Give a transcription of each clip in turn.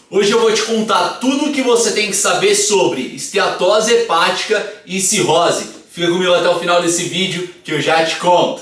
Hoje eu vou te contar tudo o que você tem que saber sobre esteatose hepática e cirrose. Fica comigo até o final desse vídeo que eu já te conto.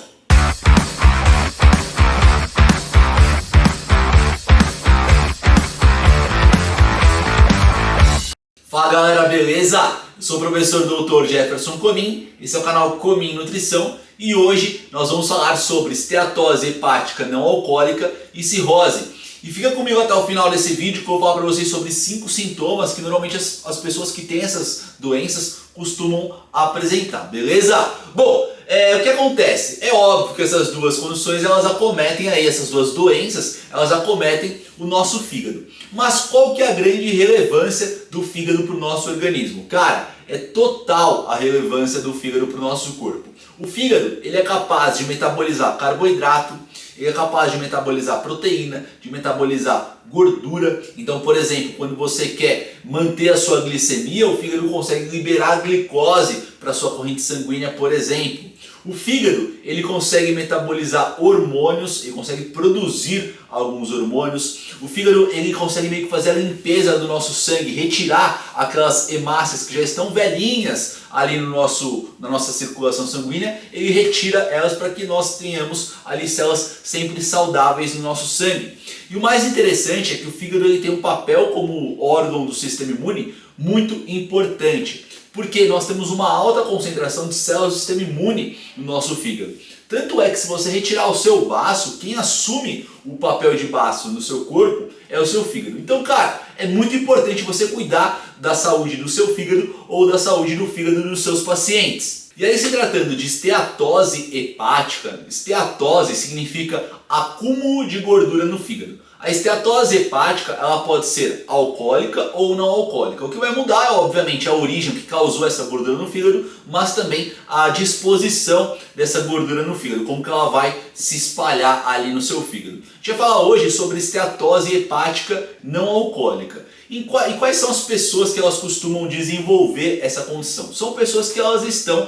Fala galera, beleza? Eu sou o professor Dr. Jefferson Comin, esse é o canal Comin Nutrição e hoje nós vamos falar sobre esteatose hepática não alcoólica e cirrose. E fica comigo até o final desse vídeo que eu vou falar para vocês sobre 5 sintomas que normalmente as pessoas que têm essas doenças costumam apresentar, beleza? Bom, o que acontece? É óbvio que essas duas condições elas acometem aí, essas duas doenças, elas acometem o nosso fígado. Mas qual que é a grande relevância do fígado para o nosso organismo? Cara, é total a relevância do fígado para o nosso corpo. O fígado ele é capaz de metabolizar carboidrato, ele é capaz de metabolizar proteína, de metabolizar gordura. Então, por exemplo, quando você quer manter a sua glicemia, o fígado consegue liberar glicose para a sua corrente sanguínea, por exemplo. O fígado ele consegue metabolizar hormônios, ele consegue produzir alguns hormônios. O fígado ele consegue meio que fazer a limpeza do nosso sangue, retirar aquelas hemácias que já estão velhinhas ali na nossa circulação sanguínea. Ele retira elas para que nós tenhamos ali células sempre saudáveis no nosso sangue. E o mais interessante é que o fígado ele tem um papel como órgão do sistema imune muito importante. Porque nós temos uma alta concentração de células do sistema imune no nosso fígado. Tanto é que se você retirar o seu baço, quem assume o papel de baço no seu corpo é o seu fígado. Então, cara, é muito importante você cuidar da saúde do seu fígado ou da saúde do fígado dos seus pacientes. E aí, se tratando de esteatose hepática, esteatose significa acúmulo de gordura no fígado. A esteatose hepática ela pode ser alcoólica ou não alcoólica. O que vai mudar, obviamente, é a origem que causou essa gordura no fígado, mas também a disposição dessa gordura no fígado, como que ela vai se espalhar ali no seu fígado. A gente vai falar hoje sobre esteatose hepática não alcoólica. E quais são as pessoas que elas costumam desenvolver essa condição? São pessoas que elas estão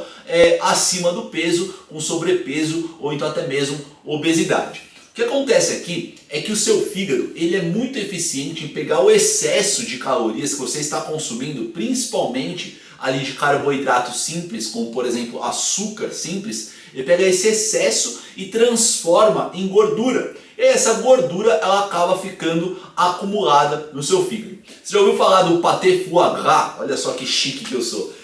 acima do peso, com sobrepeso ou então até mesmo obesidade. O que acontece aqui é que o seu fígado ele é muito eficiente em pegar o excesso de calorias que você está consumindo, principalmente ali de carboidratos simples, como por exemplo açúcar simples. Ele pega esse excesso e transforma em gordura. E essa gordura ela acaba ficando acumulada no seu fígado. Você já ouviu falar do pâté foie gras? Olha só que chique que eu sou.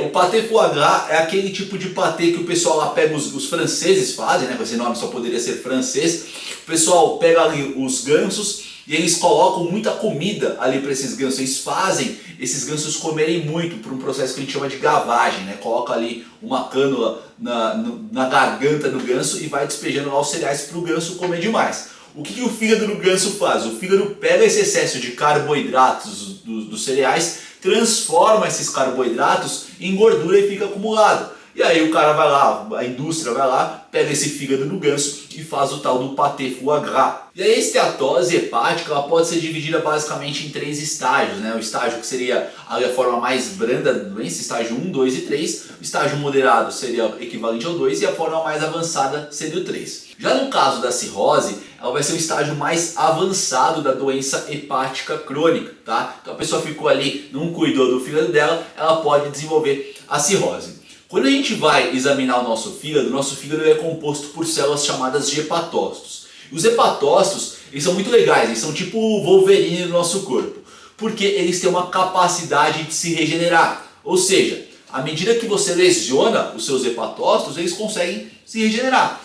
O pâté foie gras é aquele tipo de pâté que o pessoal lá pega, os franceses fazem, né? Com esse nome só poderia ser francês. O pessoal pega ali os gansos e eles colocam muita comida ali para esses gansos. Eles fazem esses gansos comerem muito por um processo que a gente chama de gavagem, né? Coloca ali uma cânula na garganta do ganso e vai despejando lá os cereais para o ganso comer demais. O que o fígado do ganso faz? O fígado pega esse excesso de carboidratos dos cereais, transforma esses carboidratos em gordura e fica acumulado. E aí o cara vai lá, a indústria vai lá, pega esse fígado do ganso e faz o tal do pâté foie gras. E aí a esteatose hepática ela pode ser dividida basicamente em 3 estágios, né? O estágio que seria a forma mais branda da doença, estágio 1, 2 e 3. O estágio moderado seria equivalente ao 2 e a forma mais avançada seria o 3. Já no caso da cirrose, ela vai ser o estágio mais avançado da doença hepática crônica, tá? Então a pessoa ficou ali, não cuidou do fígado dela, ela pode desenvolver a cirrose. Quando a gente vai examinar o nosso fígado é composto por células chamadas de hepatócitos. E os hepatócitos, eles são muito legais, eles são tipo o Wolverine do nosso corpo, porque eles têm uma capacidade de se regenerar. Ou seja, à medida que você lesiona os seus hepatócitos, eles conseguem se regenerar.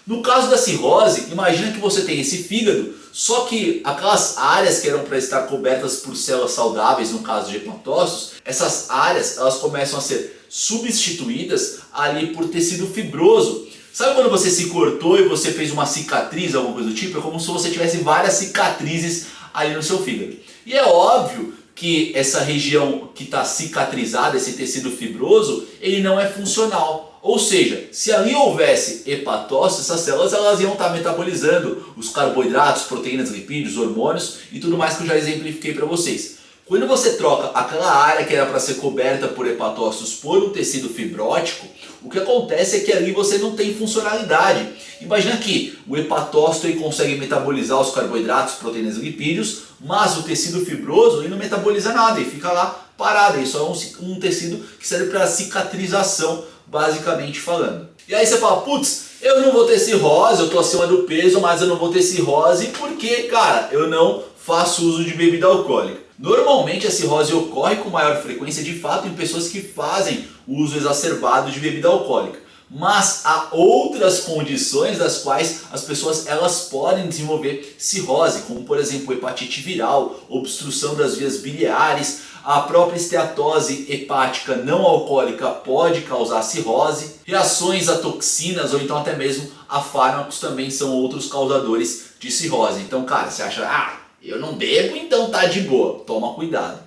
No caso da cirrose, imagina que você tem esse fígado, só que aquelas áreas que eram para estar cobertas por células saudáveis, no caso de hepatócitos, essas áreas elas começam a ser substituídas ali por tecido fibroso. Sabe quando você se cortou e você fez uma cicatriz, alguma coisa do tipo? É como se você tivesse várias cicatrizes ali no seu fígado. E é óbvio que essa região que está cicatrizada, esse tecido fibroso, ele não é funcional. Ou seja, se ali houvesse hepatócitos, essas células elas iam estar metabolizando os carboidratos, proteínas, lipídios, hormônios e tudo mais que eu já exemplifiquei para vocês. Quando você troca aquela área que era para ser coberta por hepatócitos por um tecido fibrótico, o que acontece é que ali você não tem funcionalidade. Imagina que o hepatócito ele consegue metabolizar os carboidratos, proteínas e lipídios, mas o tecido fibroso ele não metaboliza nada e fica lá parado. Ele só é um tecido que serve para cicatrização, basicamente falando. E aí você fala, putz, eu não vou ter cirrose, eu estou acima do peso, mas eu não vou ter cirrose porque, cara, eu não faço uso de bebida alcoólica. Normalmente a cirrose ocorre com maior frequência de fato em pessoas que fazem uso exacerbado de bebida alcoólica. Mas há outras condições das quais as pessoas elas podem desenvolver cirrose, como por exemplo hepatite viral, obstrução das vias biliares, a própria esteatose hepática não alcoólica pode causar cirrose, reações a toxinas ou então até mesmo a fármacos também são outros causadores de cirrose. Então, cara, você acha, eu não bebo, então tá de boa. Toma cuidado.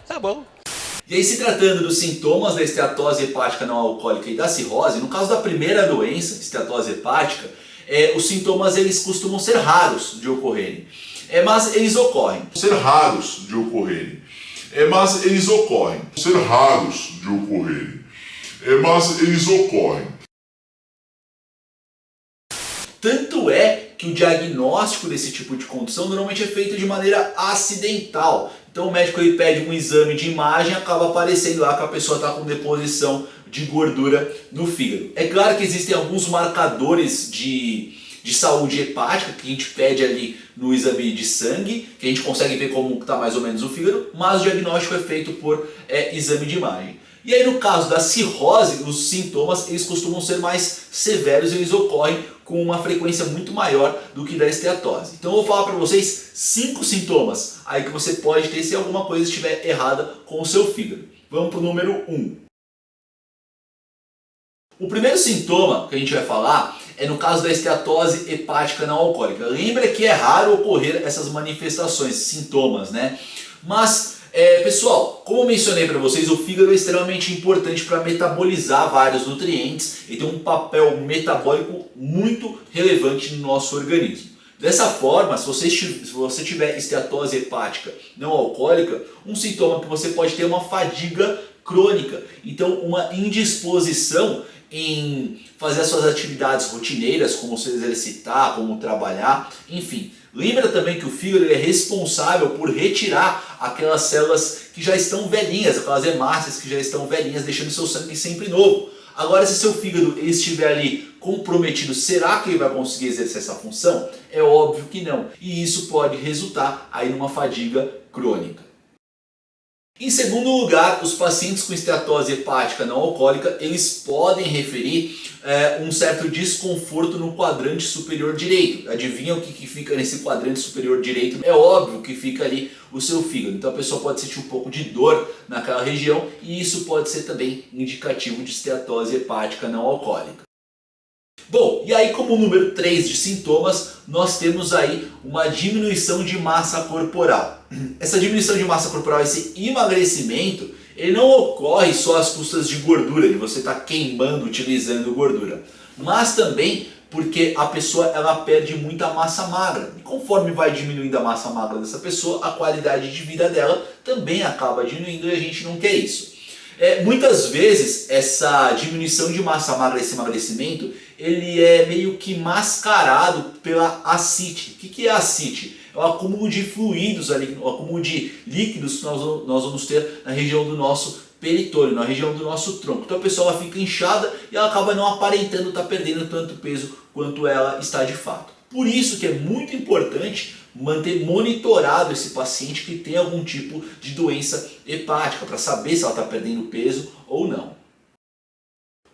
Tá bom. E aí, se tratando dos sintomas da esteatose hepática não alcoólica e da cirrose, no caso da primeira doença, esteatose hepática, os sintomas eles costumam ser raros de ocorrerem. Mas eles ocorrem. Ser raros de ocorrerem. Mas eles ocorrem. Ser raros de ocorrerem. Mas eles ocorrem. Tanto é que o diagnóstico desse tipo de condição normalmente é feito de maneira acidental. Então o médico ele pede um exame de imagem e acaba aparecendo lá que a pessoa está com deposição de gordura no fígado. É claro que existem alguns marcadores de saúde hepática que a gente pede ali no exame de sangue, que a gente consegue ver como está mais ou menos o fígado, mas o diagnóstico é feito por exame de imagem. E aí no caso da cirrose, os sintomas eles costumam ser mais severos e eles ocorrem com uma frequência muito maior do que da esteatose. Então eu vou falar para vocês 5 sintomas aí que você pode ter se alguma coisa estiver errada com o seu fígado. Vamos para o número 1. O primeiro sintoma que a gente vai falar é no caso da esteatose hepática não alcoólica. Lembra que é raro ocorrer essas manifestações, sintomas, né? Mas pessoal, como eu mencionei para vocês, o fígado é extremamente importante para metabolizar vários nutrientes e tem um papel metabólico muito relevante no nosso organismo. Dessa forma, se você tiver esteatose hepática não alcoólica, um sintoma que você pode ter é uma fadiga crônica, então uma indisposição em fazer as suas atividades rotineiras, como se exercitar, como trabalhar, enfim. Lembra também que o fígado é responsável por retirar aquelas células que já estão velhinhas, aquelas hemácias que já estão velhinhas, deixando seu sangue sempre novo. Agora, se seu fígado estiver ali comprometido, será que ele vai conseguir exercer essa função? É óbvio que não. E isso pode resultar aí numa fadiga crônica. Em segundo lugar, os pacientes com esteatose hepática não alcoólica, eles podem referir um certo desconforto no quadrante superior direito. Adivinha o que fica nesse quadrante superior direito? É óbvio que fica ali o seu fígado. Então a pessoa pode sentir um pouco de dor naquela região e isso pode ser também indicativo de esteatose hepática não alcoólica. Bom, e aí como número 3 de sintomas, nós temos aí uma diminuição de massa corporal. Essa diminuição de massa corporal, esse emagrecimento, ele não ocorre só às custas de gordura, de você estar queimando, utilizando gordura, mas também porque a pessoa ela perde muita massa magra. E conforme vai diminuindo a massa magra dessa pessoa, a qualidade de vida dela também acaba diminuindo e a gente não quer isso. Muitas vezes essa diminuição de massa magra, esse emagrecimento, ele é meio que mascarado pela ascite. O que é a ascite? É o acúmulo de fluidos ali, o acúmulo de líquidos que nós vamos ter na região do nosso peritônio, na região do nosso tronco. Então a pessoa ela fica inchada e ela acaba não aparentando estar perdendo tanto peso quanto ela está de fato. Por isso que é muito importante manter monitorado esse paciente que tem algum tipo de doença hepática, para saber se ela está perdendo peso ou não.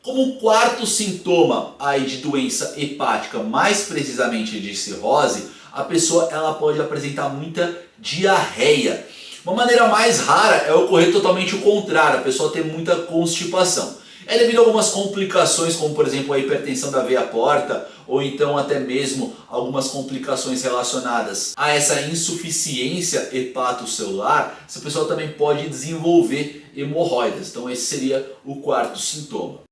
Como quarto sintoma aí de doença hepática, mais precisamente de cirrose, a pessoa ela pode apresentar muita diarreia. Uma maneira mais rara é ocorrer totalmente o contrário, a pessoa ter muita constipação. É devido a algumas complicações, como por exemplo a hipertensão da veia porta, ou então até mesmo algumas complicações relacionadas a essa insuficiência hepatocelular, essa pessoa também pode desenvolver hemorroidas. Então esse seria o quarto sintoma.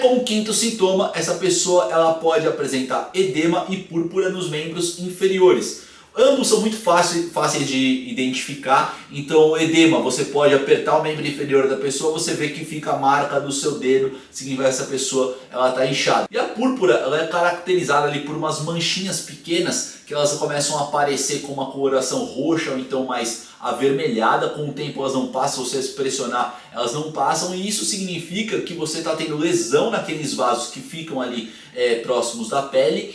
Como quinto sintoma, essa pessoa ela pode apresentar edema e púrpura nos membros inferiores. Ambos são muito fáceis de identificar, então o edema, você pode apertar o membro inferior da pessoa, você vê que fica a marca do seu dedo, significa que essa pessoa está inchada. E a púrpura ela é caracterizada ali por umas manchinhas pequenas, que elas começam a aparecer com uma coloração roxa ou então mais avermelhada. Com o tempo elas não passam, se você pressionar elas não passam, e isso significa que você está tendo lesão naqueles vasos que ficam ali próximos da pele,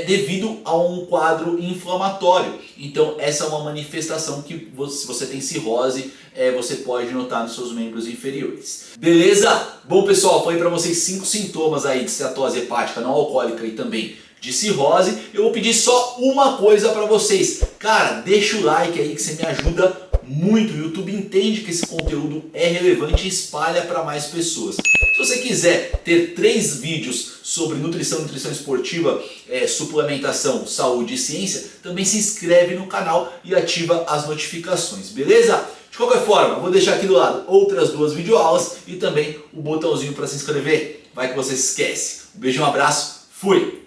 devido a um quadro inflamatório. Então essa é uma manifestação que se você tem cirrose, você pode notar nos seus membros inferiores. Beleza? Bom pessoal, falei para vocês 5 sintomas aí de esteatose hepática não alcoólica e também de cirrose. Eu vou pedir só uma coisa para vocês. Cara, deixa o like aí que você me ajuda muito. O YouTube entende que esse conteúdo é relevante e espalha para mais pessoas. Se você quiser ter 3 vídeos sobre nutrição esportiva, suplementação, saúde e ciência, também se inscreve no canal e ativa as notificações, beleza? De qualquer forma, vou deixar aqui do lado outras 2 videoaulas e também o botãozinho para se inscrever. Vai que você se esquece. Um beijo, um abraço, fui!